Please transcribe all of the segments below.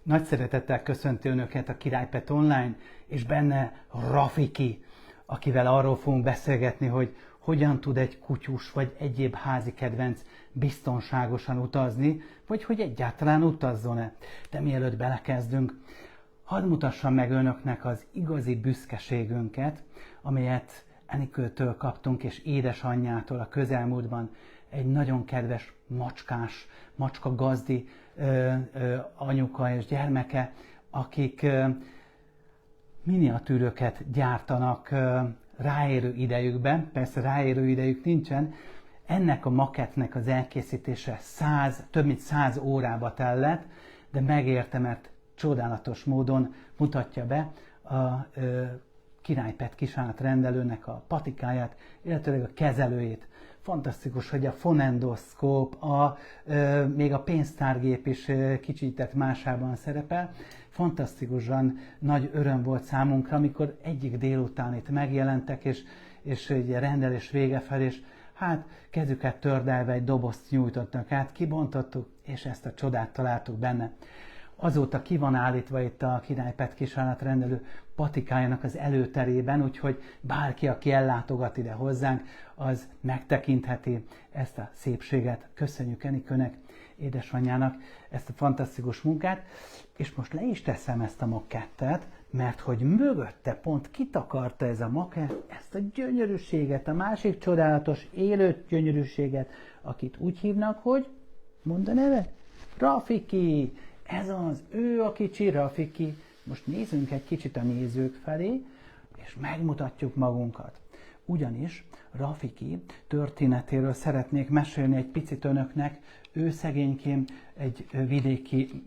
Nagy szeretettel köszönti Önöket a Király.pet Online, és benne Rafiki, akivel arról fogunk beszélgetni, hogy hogyan tud egy kutyus vagy egyéb házi kedvenc biztonságosan utazni, vagy hogy egyáltalán utazzon-e. De mielőtt belekezdünk, hadd mutassam meg Önöknek az igazi büszkeségünket, amelyet Enikőtől kaptunk, és édesanyjától a közelmúltban egy nagyon kedves macska gazdi anyuka és gyermeke, akik miniatűröket gyártanak ráérő idejükben, persze ráérő idejük nincsen. Ennek a makettnek az elkészítése több mint 100 órába tellett, de megérte, mert csodálatos módon mutatja be a Király.pet kisállatrendelőnek a patikáját, illetőleg a kezelőjét. Fantasztikus, hogy a fonendoszkóp, még a pénztárgép is kicsitek másában szerepel. Fantasztikusan nagy öröm volt számunkra, amikor egyik délután itt megjelentek, és ugye rendelés vége felé, és hát kezüket tördelve egy dobozt nyújtottak át, kibontottuk, és ezt a csodát találtuk benne. Azóta ki van állítva itt a Király.pet kisállatrendelő patikájának az előterében, úgyhogy bárki, aki ellátogat ide hozzánk, az megtekintheti ezt a szépséget. Köszönjük Enikőnek, édesanyjának ezt a fantasztikus munkát, és most le is teszem ezt a makettet, mert hogy mögötte pont kitakarta ez a makett ezt a gyönyörűséget, a másik csodálatos élő gyönyörűséget, akit úgy hívnak, hogy, mondd a neve, Rafiki. Ez az, ő a kicsi Rafiki. Most nézzünk egy kicsit a nézők felé, és megmutatjuk magunkat. Ugyanis Rafiki történetéről szeretnék mesélni egy picit önöknek. Ő szegénykém egy vidéki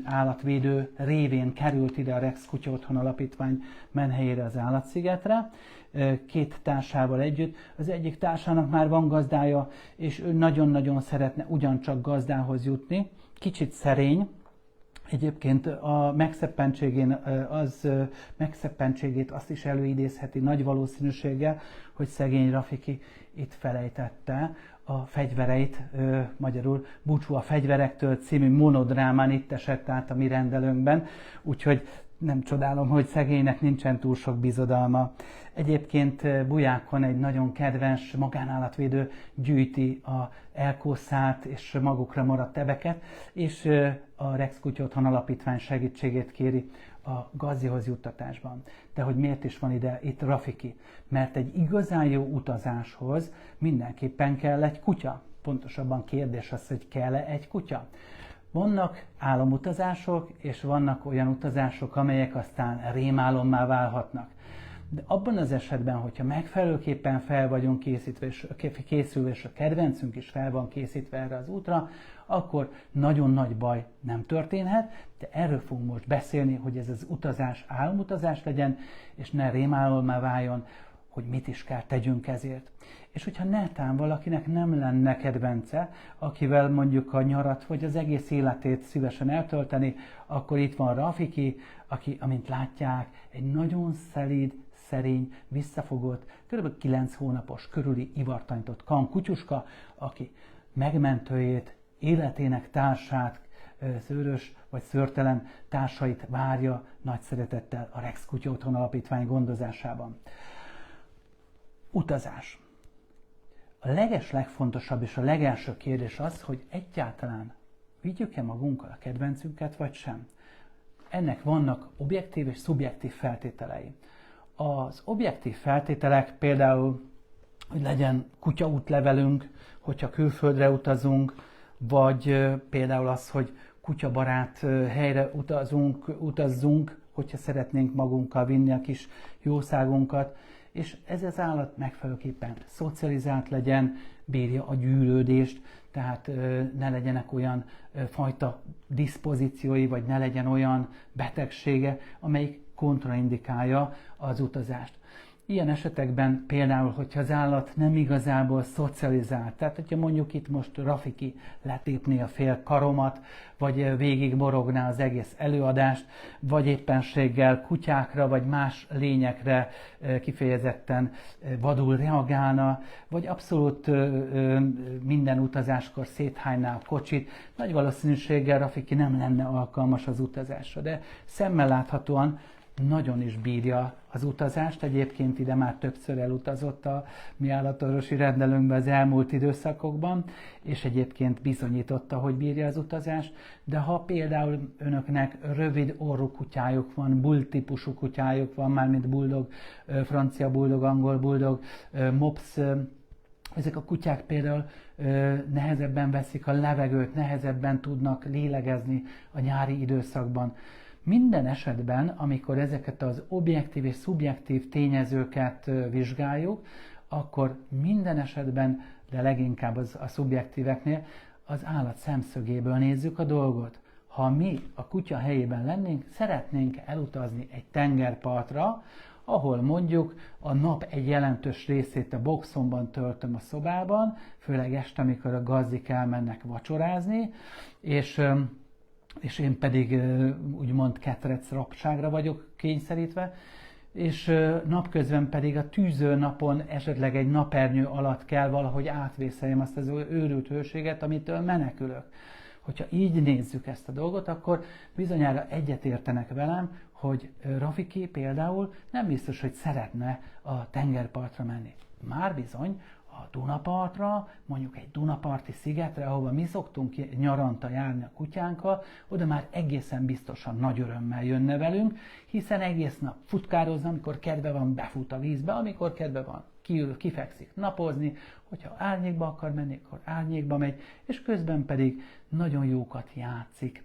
állatvédő révén került ide a Rex Kutya Otthon Alapítvány menhelyére, az Állatszigetre, két társával együtt. Az egyik társának már van gazdája, és ő nagyon-nagyon szeretne ugyancsak gazdához jutni. Kicsit szerény. Egyébként a megszeppentségét azt is előidézheti nagy valószínűséggel, hogy szegény Rafiki itt felejtette a fegyvereit, magyarul Búcsú a fegyverektől című monodrámán itt esett át a mi rendelőnkben, úgyhogy nem csodálom, hogy szegénynek nincsen túl sok bizodalma. Egyébként Bujákon egy nagyon kedves magánállatvédő gyűjti a elkószált és magukra maradt tebeket, és a Rex Kutya Otthon Alapítvány segítségét kéri a gazdihoz juttatásban. De hogy miért is van itt Rafiki? Mert egy igazán jó utazáshoz mindenképpen kell egy kutya. Pontosabban kérdés az, hogy kell-e egy kutya. Vannak álomutazások, és vannak olyan utazások, amelyek aztán rémálommá válhatnak. De abban az esetben, hogyha megfelelőképpen fel vagyunk készülve, és a kedvencünk is fel van készítve erre az útra, akkor nagyon nagy baj nem történhet, de erről fogunk most beszélni, hogy ez az utazás álomutazás legyen, és ne rémálommá váljon, hogy mit is kell tegyünk ezért. És hogyha netán valakinek nem lenne kedvence, akivel mondjuk a nyarat vagy az egész életét szívesen eltölteni, akkor itt van Rafiki, aki, amint látják, egy nagyon szelíd, szerény, visszafogott, kb. 9 hónapos körüli ivartanított kankutyuska, aki megmentőjét, életének társát, szőrös vagy szőrtelen társait várja nagy szeretettel a Rex Kutya Otthon Alapítvány gondozásában. Utazás. A legfontosabb és a legelső kérdés az, hogy egyáltalán vigyük-e magunkkal a kedvencünket, vagy sem. Ennek vannak objektív és szubjektív feltételei. Az objektív feltételek például, hogy legyen kutyaútlevelünk, hogyha külföldre utazunk, vagy például az, hogy kutyabarát helyre utazzunk, hogyha szeretnénk magunkkal vinni a kis jószágunkat, és ez az állat megfelelőképpen szocializált legyen, bírja a gyűlődést, tehát ne legyenek olyan fajta diszpozíciói, vagy ne legyen olyan betegsége, amelyik kontraindikálja az utazást. Ilyen esetekben például, hogyha az állat nem igazából szocializált, tehát hogyha mondjuk itt most Rafiki letépné a fél karomat, vagy végig morogná az egész előadást, vagy éppenséggel kutyákra, vagy más lényekre kifejezetten vadul reagálna, vagy abszolút minden utazáskor széthányná a kocsit, nagy valószínűséggel Rafiki nem lenne alkalmas az utazásra, de szemmel láthatóan nagyon is bírja az utazást. Egyébként ide már többször elutazott a mi állatorvosi rendelőnkbe az elmúlt időszakokban, és egyébként bizonyította, hogy bírja az utazást, de ha például önöknek rövid orrú kutyájuk van, bull típusú kutyájuk van, mármint bulldog, francia bulldog, angol bulldog, mops, ezek a kutyák például nehezebben veszik a levegőt, nehezebben tudnak lélegezni a nyári időszakban. Minden esetben, amikor ezeket az objektív és szubjektív tényezőket vizsgáljuk, akkor minden esetben, de leginkább a szubjektíveknél, az állat szemszögéből nézzük a dolgot. Ha mi a kutya helyében lennénk, szeretnénk elutazni egy tengerpartra, ahol mondjuk a nap egy jelentős részét a boxomban töltöm a szobában, főleg este, amikor a gazdik elmennek vacsorázni, és én pedig úgymond ketrec rabságra vagyok kényszerítve, és napközben pedig a tűző napon esetleg egy napernyő alatt kell valahogy átvészeljem azt az őrült hőséget, amitől menekülök. Hogyha így nézzük ezt a dolgot, akkor bizonyára egyetértenek velem, hogy Rafiki például nem biztos, hogy szeretne a tengerpartra menni. Már bizony, a Dunapartra, mondjuk egy Dunaparti szigetre, ahova mi szoktunk nyaranta járni a kutyánkkal, oda már egészen biztosan nagy örömmel jönne velünk, hiszen egész nap futkározna, amikor kedve van, befut a vízbe, amikor kedve van, kiül, kifekszik napozni, hogyha árnyékba akar menni, akkor árnyékba megy, és közben pedig nagyon jókat játszik.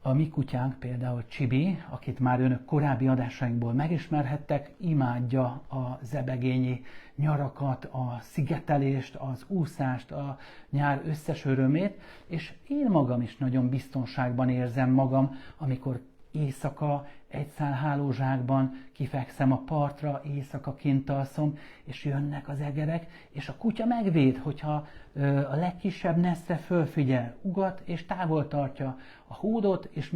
A mi kutyánk például Csibi, akit már önök korábbi adásainkból megismerhettek, imádja a zebegényi nyarakat, a szigetelést, az úszást, a nyár összes örömét, és én magam is nagyon biztonságban érzem magam, amikor éjszaka egy szál hálózsákban kifekszem a partra, éjszaka kint alszom, és jönnek az egerek, és a kutya megvéd, hogyha a legkisebb neszre fölfigyel, ugat és távol tartja a hódot és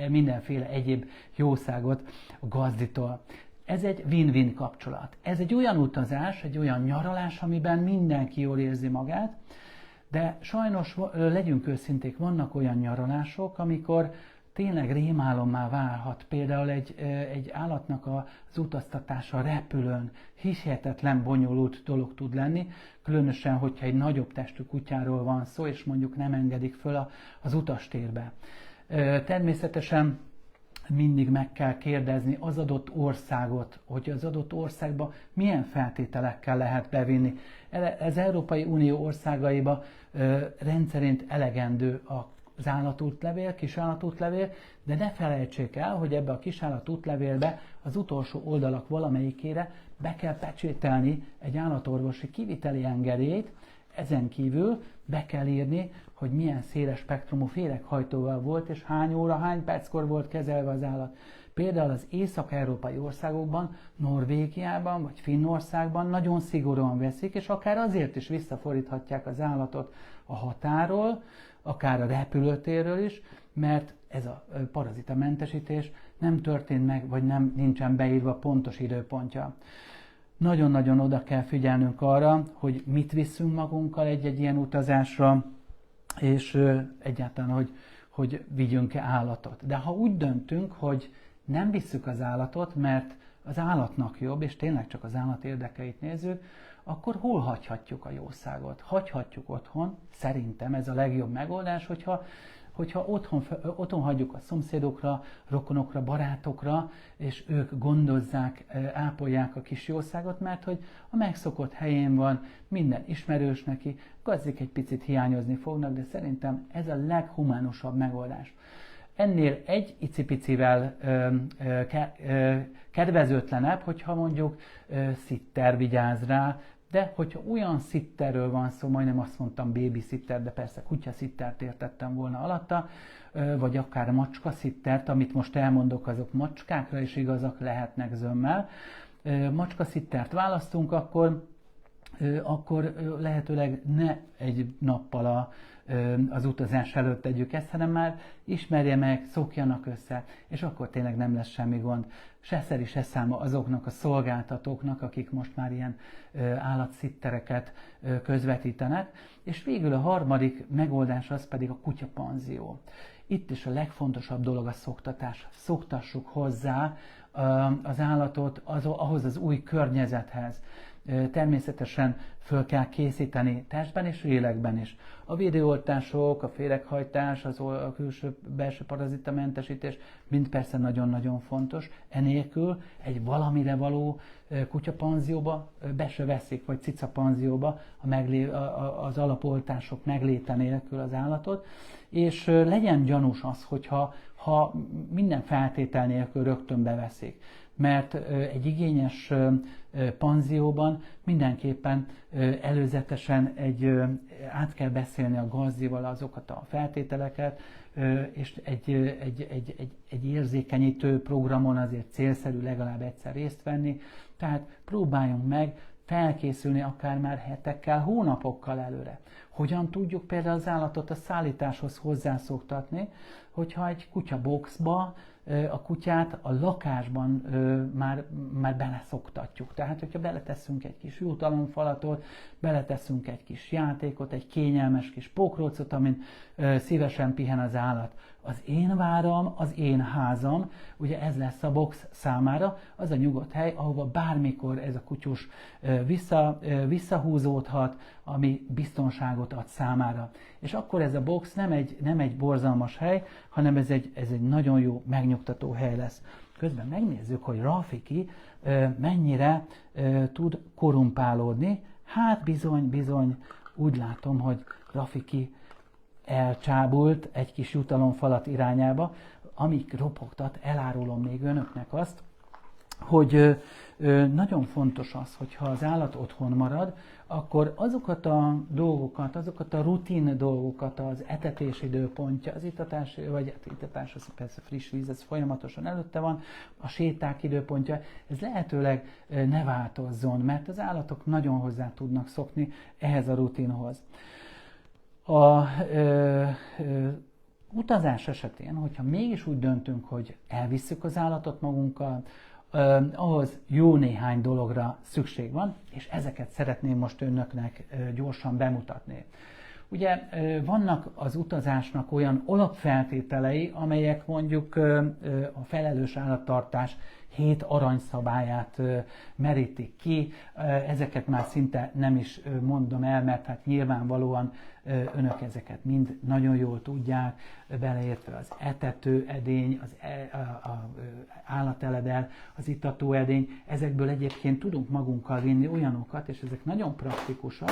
mindenféle egyéb jószágot a gazditól. Ez egy win-win kapcsolat. Ez egy olyan utazás, egy olyan nyaralás, amiben mindenki jól érzi magát, de sajnos legyünk őszinték, vannak olyan nyaralások, amikor tényleg rémálommá válhat. Például egy állatnak az utaztatása repülőn hihetetlen bonyolult dolog tud lenni, különösen, hogyha egy nagyobb testű kutyáról van szó, és mondjuk nem engedik föl az utastérbe. Természetesen mindig meg kell kérdezni az adott országot, hogy az adott országba milyen feltételekkel lehet bevinni. Az Európai Unió országaiba rendszerint elegendő az állatútlevél, kisállatútlevél, de ne felejtsék el, hogy ebbe a kisállatútlevélbe az utolsó oldalak valamelyikére be kell pecsételni egy állatorvosi kiviteli engedélyt, ezen kívül be kell írni, hogy milyen széles spektrumú féreghajtóval volt, és hány óra, hány perckor volt kezelve az állat. Például az észak-európai országokban, Norvégiában vagy Finnországban nagyon szigorúan veszik, és akár azért is visszafordíthatják az állatot a határól, akár a repülőtérről is, mert ez a parazitamentesítés nem történt meg, vagy nincsen beírva pontos időpontja. Nagyon-nagyon oda kell figyelnünk arra, hogy mit viszünk magunkkal egy-egy ilyen utazásra, és egyáltalán, hogy vigyünk-e állatot. De ha úgy döntünk, hogy nem visszük az állatot, mert az állatnak jobb, és tényleg csak az állat érdekeit nézzük, akkor hol hagyhatjuk a jószágot? Hagyhatjuk otthon, szerintem ez a legjobb megoldás, hogyha otthon hagyjuk a szomszédokra, rokonokra, barátokra, és ők gondozzák, ápolják a kis jószágot, mert hogy a megszokott helyén van, minden ismerős neki, gazdik egy picit hiányozni fognak, de szerintem ez a leghumánusabb megoldás. Ennél egy icipicivel kedvezőtlenebb, hogyha mondjuk szitter vigyáz rá, de hogyha olyan szitterről van szó, majdnem azt mondtam babysitter, de persze kutyaszittert értettem volna alatta, vagy akár macskaszittert, amit most elmondok, azok macskákra is igazak lehetnek zömmel. macskaszittert választunk, akkor lehetőleg ne egy nappal az utazás előtt tegyük ezt, hanem már ismerje meg, szokjanak össze, és akkor tényleg nem lesz semmi gond. Se szeri, se száma azoknak a szolgáltatóknak, akik most már ilyen állatszittereket közvetítenek. És végül a harmadik megoldás az pedig a kutyapanzió. Itt is a legfontosabb dolog a szoktatás. Szoktassuk hozzá az állatot ahhoz az új környezethez. Természetesen föl kell készíteni testben és lélekben is. A védőoltások, a féreghajtás, a külső-belső parazitamentesítés mind persze nagyon-nagyon fontos. Enélkül egy valamire való kutyapanzióba be se veszik, vagy cicapanzióba az alapoltások megléte nélkül az állatot. És legyen gyanús az, hogyha minden feltétel nélkül rögtön beveszik. Mert egy igényes panzióban mindenképpen előzetesen át kell beszélni a gazdival azokat a feltételeket, és egy érzékenyítő programon azért célszerű legalább egyszer részt venni. Tehát próbáljunk meg felkészülni akár már hetekkel, hónapokkal előre. Hogyan tudjuk például az állatot a szállításhoz hozzászoktatni, hogyha egy kutyaboxba a kutyát a lakásban már beleszoktatjuk. Tehát, hogyha beleteszünk egy kis jutalomfalatot, beleteszünk egy kis játékot, egy kényelmes kis pokrócot, amin szívesen pihen az állat. Az én váram, az én házam, ugye ez lesz a box számára, az a nyugodt hely, ahova bármikor ez a kutyus visszahúzódhat, ami biztonságot ad számára. És akkor ez a box nem egy borzalmas hely, hanem ez egy nagyon jó, megnyugtató hely lesz. Közben megnézzük, hogy Rafiki mennyire tud korumpálódni. Hát bizony, úgy látom, hogy Rafiki elcsábult egy kis jutalomfalat irányába, amíg ropogtat, elárulom még önöknek azt, hogy nagyon fontos az, hogyha az állat otthon marad, akkor azokat a dolgokat, azokat a rutin dolgokat, az etetés időpontja, az itatás, az persze friss víz, ez folyamatosan előtte van, a séták időpontja, ez lehetőleg ne változzon, mert az állatok nagyon hozzá tudnak szokni ehhez a rutinhoz. Utazás esetén, hogyha mégis úgy döntünk, hogy elvisszük az állatot magunkkal, ahhoz jó néhány dologra szükség van, és ezeket szeretném most önöknek gyorsan bemutatni. Ugye vannak az utazásnak olyan alapfeltételei, amelyek mondjuk a felelős állattartás 7 aranyszabályát merítik ki. Ezeket már szinte nem is mondom el, mert hát nyilvánvalóan önök ezeket mind nagyon jól tudják, beleértve az etető edény, az állateledel, az itató edény. Ezekből egyébként tudunk magunkkal vinni olyanokat, és ezek nagyon praktikusak,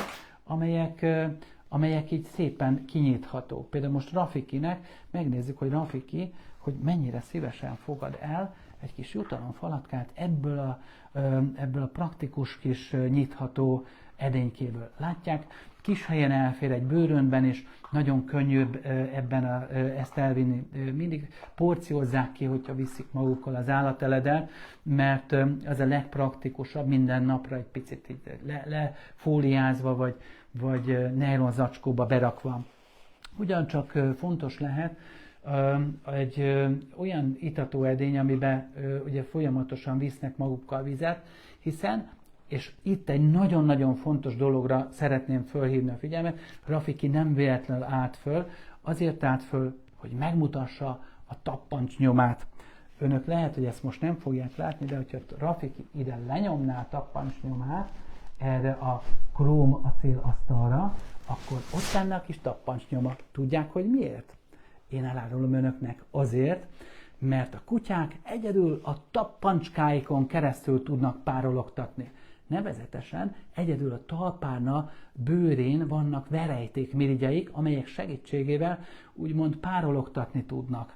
amelyek így szépen kinyithatók. Például most Rafikinek megnézzük, hogy Rafiki, hogy mennyire szívesen fogad el egy kis jutalomfalatkát ebből a praktikus kis nyitható edénykéből. Látják, kis helyen elfér egy bőrönben, és nagyon könnyű ezt elvinni. Mindig porciózzák ki, hogyha viszik magukkal az állateledel, mert az a legpraktikusabb, minden napra egy picit így lefóliázva, vagy nylon zacskóba berakva. Ugyancsak fontos lehet egy olyan itatóedény, amiben ugye folyamatosan visznek magukkal vizet, hiszen, és itt egy nagyon-nagyon fontos dologra szeretném fölhívni a figyelmet, Rafiki nem véletlenül állt föl, azért állt föl, hogy megmutassa a tappancs nyomát. Önök lehet, hogy ezt most nem fogják látni, de hogyha Rafiki ide lenyomná a tappancs nyomát, erre a króm acélasztalra, akkor ott lenne a kis tappancsnyoma. Tudják, hogy miért? Én elárulom önöknek, azért, mert a kutyák egyedül a tappancskáikon keresztül tudnak párologtatni. Nevezetesen egyedül a talpárna bőrén vannak verejtékmirigyeik, amelyek segítségével úgymond párologtatni tudnak.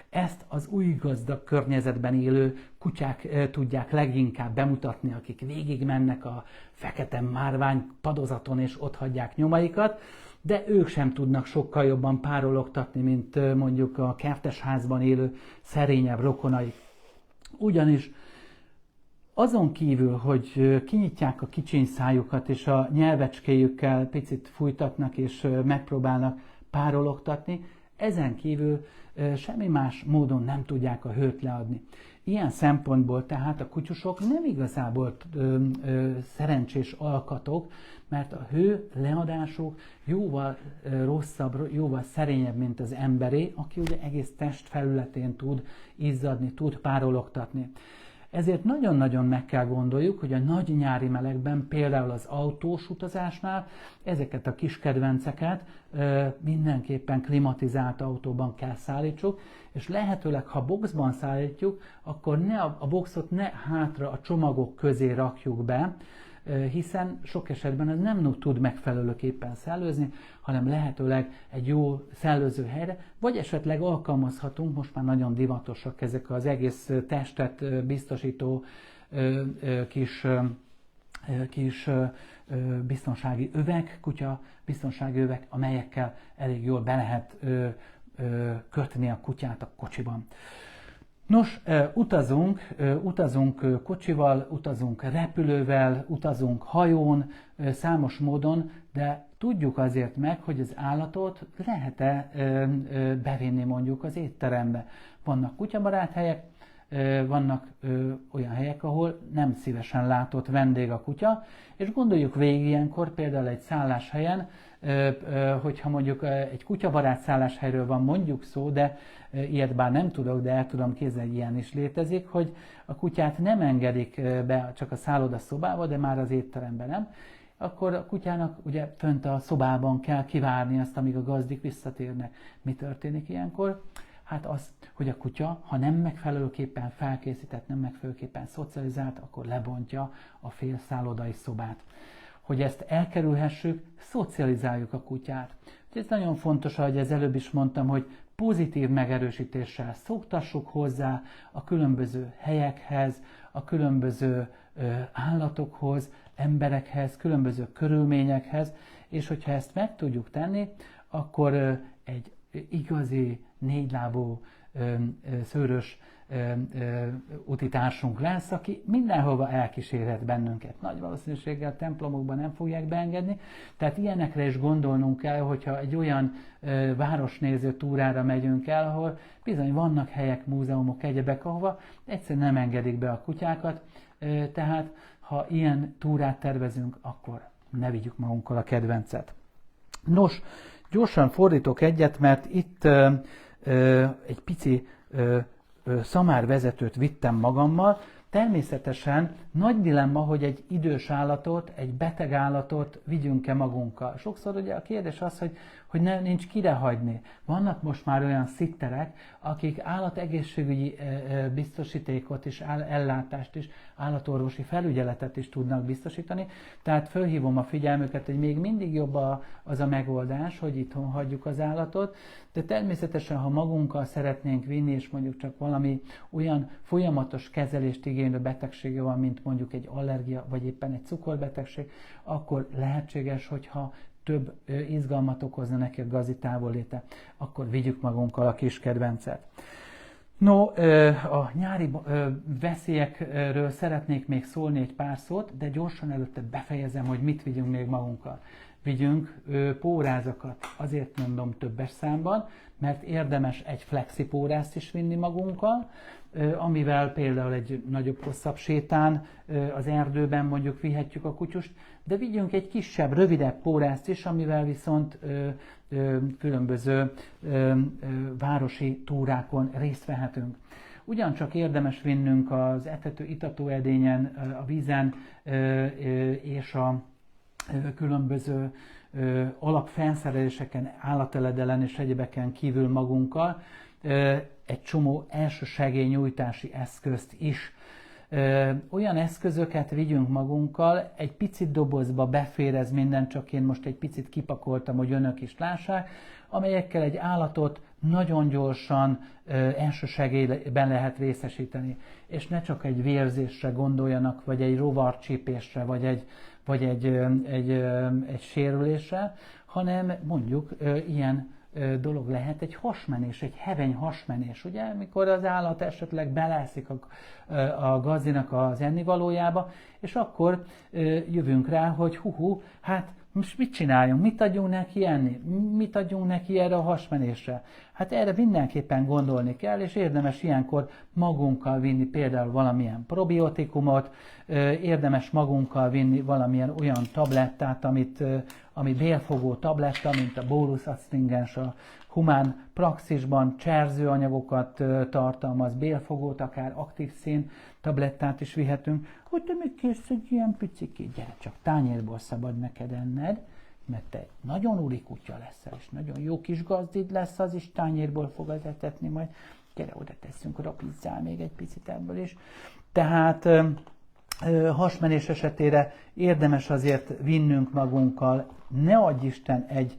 Ezt az új gazdag környezetben élő kutyák tudják leginkább bemutatni, akik végigmennek a fekete márvány padozaton és ott hagyják nyomaikat, de ők sem tudnak sokkal jobban párologtatni, mint mondjuk a kertesházban élő szerényebb rokonaik. Ugyanis Azon kívül, hogy kinyitják a kicsiny szájukat, és a nyelvecskéjükkel picit fújtatnak, és megpróbálnak párologtatni, ezen kívül semmi más módon nem tudják a hőt leadni. Ilyen szempontból tehát a kutyusok nem igazából szerencsés alkatok, mert a hő leadásuk jóval rosszabb, jóval szerényebb, mint az emberé, aki ugye egész testfelületén tud izzadni, tud párologtatni. Ezért nagyon-nagyon meg kell gondoljuk, hogy a nagy nyári melegben, például az autós utazásnál ezeket a kis kedvenceket mindenképpen klimatizált autóban kell szállítsuk, és lehetőleg, ha boxban szállítjuk, akkor a boxot ne hátra a csomagok közé rakjuk be, hiszen sok esetben ez nem tud megfelelőképpen szellőzni, hanem lehetőleg egy jó szellőző helyre, vagy esetleg alkalmazhatunk, most már nagyon divatosak ezek az egész testet biztosító kis biztonsági övek, kutya biztonsági övek, amelyekkel elég jól be lehet kötni a kutyát a kocsiban. Nos, utazunk kocsival, utazunk repülővel, utazunk hajón, számos módon, de tudjuk azért meg, hogy az állatot lehet-e bevinni mondjuk az étterembe. Vannak kutyabarát helyek, vannak olyan helyek, ahol nem szívesen látott vendég a kutya, és gondoljuk végig ilyenkor például egy szálláshelyen, hogyha mondjuk egy kutyabarát szálláshelyről van mondjuk szó, de ilyet bár nem tudok, de el tudom képzelni, ilyen is létezik, hogy a kutyát nem engedik be csak a szállodaszobába, de már az étteremben nem, akkor a kutyának ugye fönt a szobában kell kivárni azt, amíg a gazdik visszatérnek. Mi történik ilyenkor? Hát az, hogy a kutya, ha nem megfelelőképpen felkészített, nem megfelelőképpen szocializált, akkor lebontja a fél szállodai szobát. Hogy ezt elkerülhessük, szocializáljuk a kutyát. Ez nagyon fontos, ahogy az előbb is mondtam, hogy pozitív megerősítéssel szoktassuk hozzá a különböző helyekhez, a különböző állatokhoz, emberekhez, különböző körülményekhez, és hogyha ezt meg tudjuk tenni, akkor egy igazi, négylábú, szőrös utitársunk lesz, aki mindenhova elkísérhet bennünket. Nagy valószínűséggel templomokban nem fogják beengedni, tehát ilyenekre is gondolnunk kell, hogyha egy olyan városnéző túrára megyünk el, ahol bizony vannak helyek, múzeumok, egyebek, ahova egyszerűen nem engedik be a kutyákat, tehát ha ilyen túrát tervezünk, akkor ne vigyük magunkkal a kedvencet. Nos, gyorsan fordítok egyet, mert itt egy pici szamárvezetőt vittem magammal. Természetesen nagy dilemma, hogy egy idős állatot, egy beteg állatot vigyünk-e magunkkal. Sokszor ugye a kérdés az, hogy nincs kire hagyni. Vannak most már olyan szitterek, akik állategészségügyi biztosítékot és ellátást is, állatorvosi felügyeletet is tudnak biztosítani. Tehát fölhívom a figyelmüket, hogy még mindig jobb az a megoldás, hogy itthon hagyjuk az állatot, de természetesen, ha magunkkal szeretnénk vinni, és mondjuk csak valami olyan folyamatos kezelést igénylő betegsége van, mint mondjuk egy allergia, vagy éppen egy cukorbetegség, akkor lehetséges, hogyha több izgalmat okozna neki a gazi távolléte, akkor vigyük magunkkal a kis kedvencet. No, a nyári veszélyekről szeretnék még szólni egy pár szót, de gyorsan előtte befejezem, hogy mit vigyünk még magunkkal. Vigyünk pórázakat, azért mondom többes számban, mert érdemes egy flexipórázt is vinni magunkkal, amivel például egy nagyobb, hosszabb sétán az erdőben mondjuk vihetjük a kutyust, de vigyünk egy kisebb, rövidebb pórázt is, amivel viszont különböző városi túrákon részt vehetünk. Ugyancsak érdemes vinnünk az etető-itató edényen, a vízen és a különböző alapfelszereléseken, állateledelen és egyebeken kívül magunkkal egy csomó elsősegélynyújtási eszközt is. Olyan eszközöket vigyünk magunkkal, egy picit dobozba befér ez minden, csak én most egy picit kipakoltam, hogy önök is lássák, amelyekkel egy állatot nagyon gyorsan elsősegélyben lehet részesíteni. És ne csak egy vérzésre gondoljanak, vagy egy rovarcsípésre, vagy egy sérülésre, hanem mondjuk ilyen dolog lehet egy hasmenés, egy heveny hasmenés, ugye, amikor az állat esetleg beleszik a gazdinak az ennivalójába, és akkor jövünk rá, hogy hát most mit csináljunk, mit adjunk neki enni, mit adjunk neki erre a hasmenésre. Hát erre mindenképpen gondolni kell, és érdemes ilyenkor magunkkal vinni például valamilyen probiotikumot, érdemes magunkkal vinni valamilyen olyan tablettát, ami bélfogó tabletta, mint a Bolus astringens, a humán praxisban cserzőanyagokat tartalmaz, bélfogót, akár aktív szén tablettát is vihetünk. Hogy te még kérsz egy ilyen picikét, gyere csak, tányérból szabad neked enned, mert te egy nagyon úri kutya leszel, és nagyon jó kis gazdid lesz, az is tányérból fog az etetni majd. Gyere, oda tesszünk, rapizzál még egy picit ebből is. Tehát hasmenés esetére érdemes azért vinnünk magunkkal, ne adj Isten egy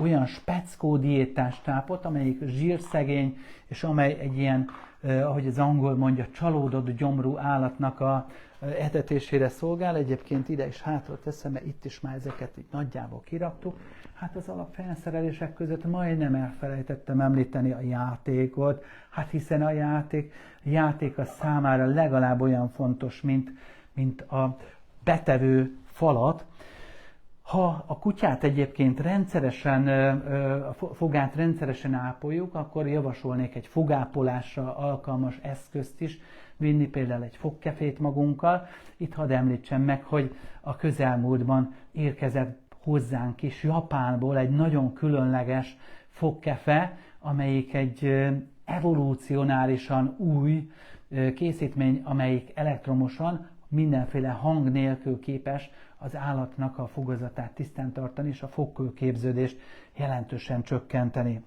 olyan speckó diétás tápot, amelyik zsírszegény, és amely egy ilyen, ahogy az angol mondja, csalódott gyomrú állatnak a etetésére szolgál. Egyébként ide is hátra teszem, mert itt is már ezeket így nagyjából kiraktuk. Hát az alapfelszerelések között majdnem elfelejtettem említeni a játékot, hát hiszen a játék az számára legalább olyan fontos, mint a betevő falat. Ha a kutyát egyébként a fogát rendszeresen ápoljuk, akkor javasolnék egy fogápolásra alkalmas eszközt is vinni, például egy fogkefét magunkkal. Itt hadd említsem meg, hogy a közelmúltban érkezett hozzánk is Japánból egy nagyon különleges fogkefe, amelyik egy evolúcionálisan új készítmény, amelyik elektromosan, mindenféle hang nélkül képes az állatnak a fogazatát tisztán tartani, és a fogkőképződést jelentősen csökkenteni.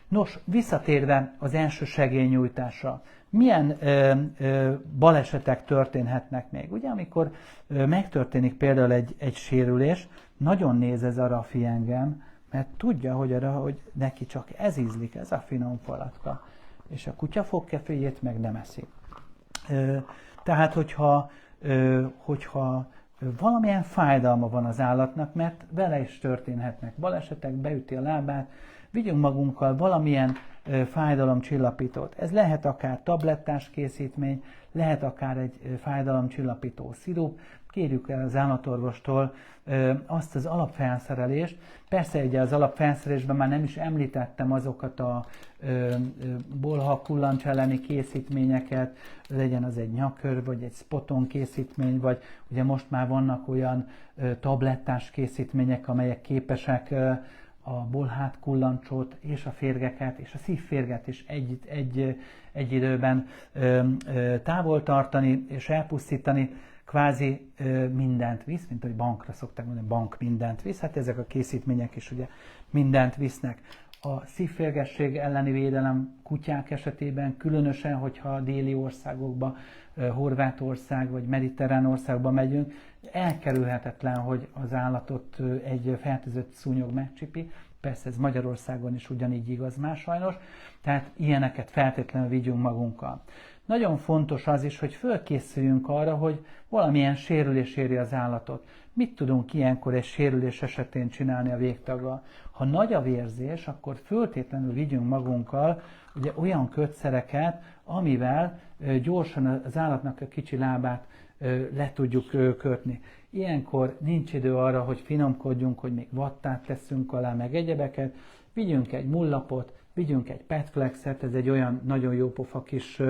Nos, visszatérve az elsősegélynyújtásra, milyen balesetek történhetnek még? Ugye, amikor megtörténik például egy sérülés, nagyon néz ez a Rafi engem, mert tudja, hogy neki csak ez ízlik, ez a finom falatka, és a kutya fogkeféjét meg nem eszik. Tehát, hogyha valamilyen fájdalma van az állatnak, mert vele is történhetnek balesetek, beüti a lábát, vigyünk magunkkal valamilyen fájdalomcsillapítót. Ez lehet akár tablettás készítmény, lehet akár egy fájdalomcsillapító szirup. Kérjük el az állatorvostól azt az alapfelszerelést. Persze ugye az alapfelszerelésben már nem is említettem azokat a bolha kullancs elleni készítményeket, legyen az egy nyakör, vagy egy spoton készítmény, vagy ugye most már vannak olyan tablettás készítmények, amelyek képesek a bolhát kullancsot és a férgeket és a szívférget is egy időben távol tartani és elpusztítani. Kvázi mindent visz, mint ahogy bankra szokták mondani, bank mindent visz, hát ezek a készítmények is ugye mindent visznek. A szívférgesség elleni védelem kutyák esetében, különösen, hogyha a déli országokba, Horvátország vagy mediterrán országba megyünk, elkerülhetetlen, hogy az állatot egy fertőzött szúnyog megcsipi. Persze ez Magyarországon is ugyanígy igaz már sajnos, tehát ilyeneket feltétlenül vigyünk magunkkal. Nagyon fontos az is, hogy fölkészüljünk arra, hogy valamilyen sérülés éri az állatot. Mit tudunk ilyenkor egy sérülés esetén csinálni a végtaggal? Ha nagy a vérzés, akkor föltétlenül vigyünk magunkkal ugye olyan kötszereket, amivel gyorsan az állatnak a kicsi lábát le tudjuk kötni. Ilyenkor nincs idő arra, hogy finomkodjunk, hogy még vattát teszünk alá, meg egyebeket. Vigyünk egy mullapot, vigyünk egy petflexet, ez egy olyan nagyon jó pofa kis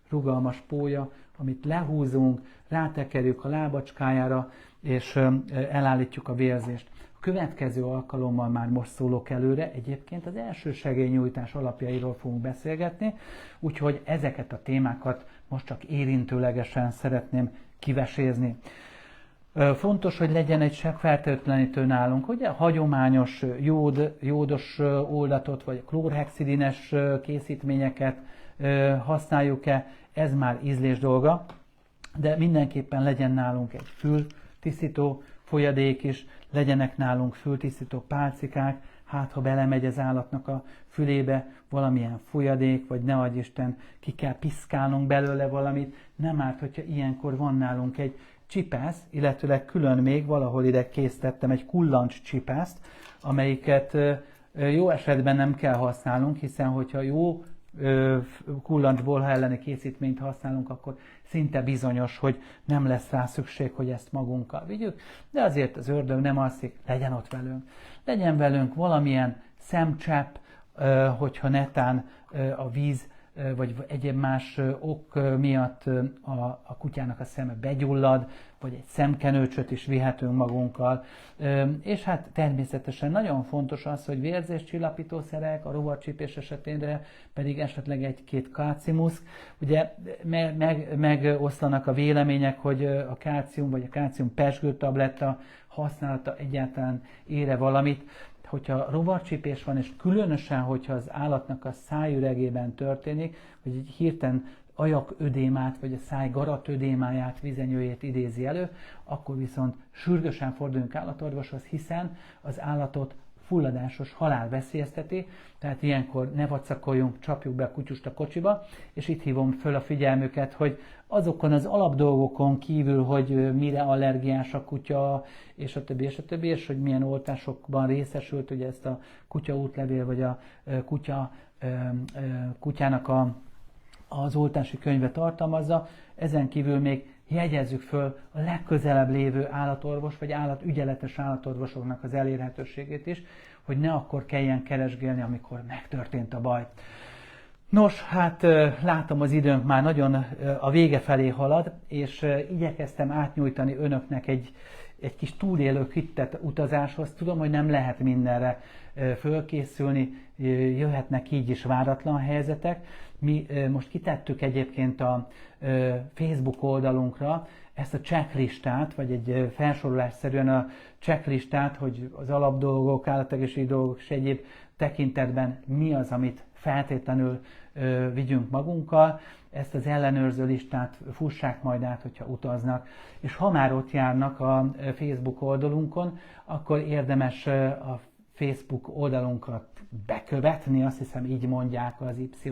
rugalmas pólya, amit lehúzunk, rátekerjük a lábacskájára, és elállítjuk a vérzést. A következő alkalommal már most szólok előre, egyébként az elsősegélynyújtás alapjairól fogunk beszélgetni, úgyhogy ezeket a témákat most csak érintőlegesen szeretném kivesézni. Fontos, hogy legyen egy sebbfertőtlenítő nálunk, ugye hagyományos jódos oldatot, vagy klórhexidines készítményeket használjuk-e, ez már ízlés dolga, de mindenképpen legyen nálunk egy fültisztító folyadék is, legyenek nálunk fültisztító pálcikák, hát ha belemegy az állatnak a fülébe valamilyen folyadék, vagy ne adj Isten, ki kell piszkálnunk belőle valamit, nem árt, hogyha ilyenkor van nálunk egy csipász, illetőleg külön még valahol ide készítettem egy kullancs csipászt, amelyiket jó esetben nem kell használnunk, hiszen hogyha jó kullancsbolha elleni készítményt használunk, akkor szinte bizonyos, hogy nem lesz rá szükség, hogy ezt magunkkal vigyük, de azért az ördög nem alszik, legyen ott velünk. Legyen velünk valamilyen szemcsepp, hogyha netán a víz vagy egyéb más ok miatt a kutyának a szeme begyullad, vagy egy szemkenőcsöt is vihetünk magunkkal. És hát természetesen nagyon fontos az, hogy vérzéscsillapítószerek, a rovarcsípés esetén pedig esetleg egy-két kálciumuszk. Ugye megoszlanak a vélemények, hogy a kálcium vagy a kálcium pezsgőtabletta használata egyáltalán ére valamit. Hogyha rovarcsípés van, és különösen, hogyha az állatnak a szájüregében történik, hogy egy hirtelen ajaködémát, vagy a száj garatödémáját, vizenyőjét idézi elő, akkor viszont sürgősen forduljunk állatorvoshoz, hiszen az állatot fulladásos halál veszélyezteti, tehát ilyenkor ne vacakoljunk, csapjuk be a kutyust a kocsiba, és itt hívom föl a figyelmüket, hogy azokon az alapdolgokon kívül, hogy mire allergiás a kutya, és a többi, és hogy milyen oltásokban részesült, ugye ezt a kutya útlevél, vagy a kutyának az oltási könyve tartalmazza, ezen kívül még jegyezzük föl a legközelebb lévő állatorvos, vagy ügyeletes állatorvosoknak az elérhetőségét is, hogy ne akkor kelljen keresgélni, amikor megtörtént a baj. Nos, hát látom, az időnk már nagyon a vége felé halad, és igyekeztem átnyújtani önöknek egy kis túlélő kittet utazáshoz. Tudom, hogy nem lehet mindenre fölkészülni, jöhetnek így is váratlan helyzetek. Mi most kitettük egyébként a Facebook oldalunkra ezt a checklistát, vagy egy felsorolásszerűen a checklistát, hogy az alapdolgok, állategészségügyi dolgok és egyéb tekintetben mi az, amit feltétlenül vigyünk magunkkal. Ezt az ellenőrző listát fussák majd át, hogyha utaznak. És ha már ott járnak a Facebook oldalunkon, akkor érdemes a Facebook oldalunkat bekövetni, azt hiszem így mondják az Y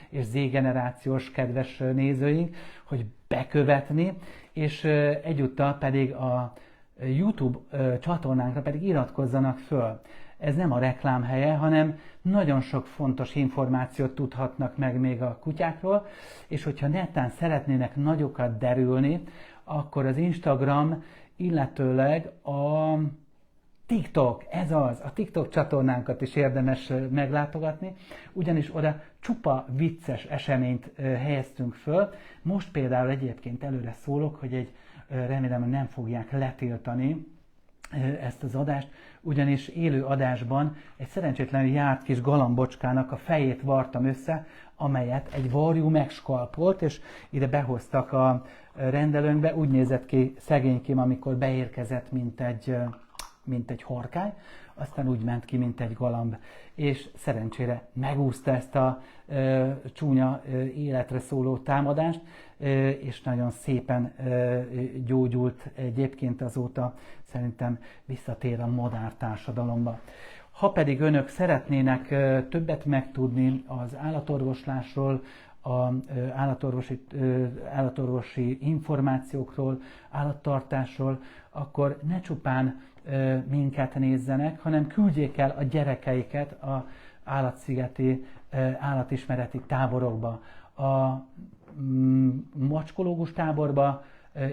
és Z generációs kedves nézőink, hogy bekövetni, és egyúttal pedig a YouTube csatornánkra pedig iratkozzanak föl. Ez nem a reklám helye, hanem nagyon sok fontos információt tudhatnak meg még a kutyákról, és hogyha netán szeretnének nagyokat derülni, akkor az Instagram, illetőleg a TikTok, ez az, a TikTok csatornánkat is érdemes meglátogatni, ugyanis oda csupa vicces eseményt helyeztünk föl. Most például egyébként előre szólok, hogy remélem, hogy nem fogják letiltani ezt az adást, ugyanis élő adásban egy szerencsétlenül járt kis galambocskának a fejét vartam össze, amelyet egy varjú megskalpolt, és ide behoztak a rendelőnkbe. Úgy nézett ki szegénykém, amikor beérkezett, mint egy horkály, aztán úgy ment ki, mint egy galamb, és szerencsére megúszta ezt a csúnya életre szóló támadást, és nagyon szépen gyógyult egyébként azóta, szerintem visszatér a modern társadalomba. Ha pedig önök szeretnének többet megtudni az állatorvoslásról, az állatorvosi információkról, állattartásról, akkor ne csupán minket nézzenek, hanem küldjék el a gyerekeiket az állatszigeti állatismereti táborokba. A macskológus táborba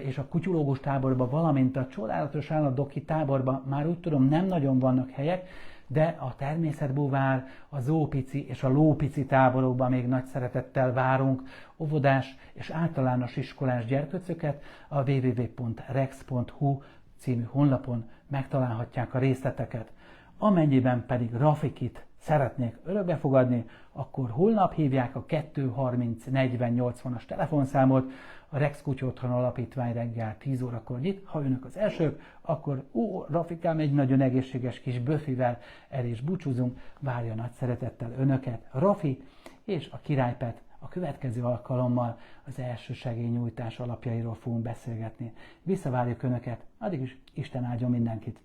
és a kutyulógus táborba, valamint a csodálatos állatdoki táborba már úgy tudom nem nagyon vannak helyek, de a természetbúvár, a zoópici és a lópici táborokban még nagy szeretettel várunk óvodás és általános iskolás gyerkőcöket. A www.rex.hu című honlapon megtalálhatják a részleteket. Amennyiben pedig Rafikit szeretnék örökbefogadni, akkor holnap hívják a 230 40 80-as telefonszámot, a Rex Kutya Otthon Alapítvány reggel 10 órakor nyit. Ha önök az elsők, akkor Rafikám egy nagyon egészséges kis böfivel el is búcsúzunk, várja nagy szeretettel önöket Rafi és a Királypet. A következő alkalommal az első segélynyújtás alapjairól fogunk beszélgetni. Visszavárjuk önöket, addig is Isten áldjon mindenkit!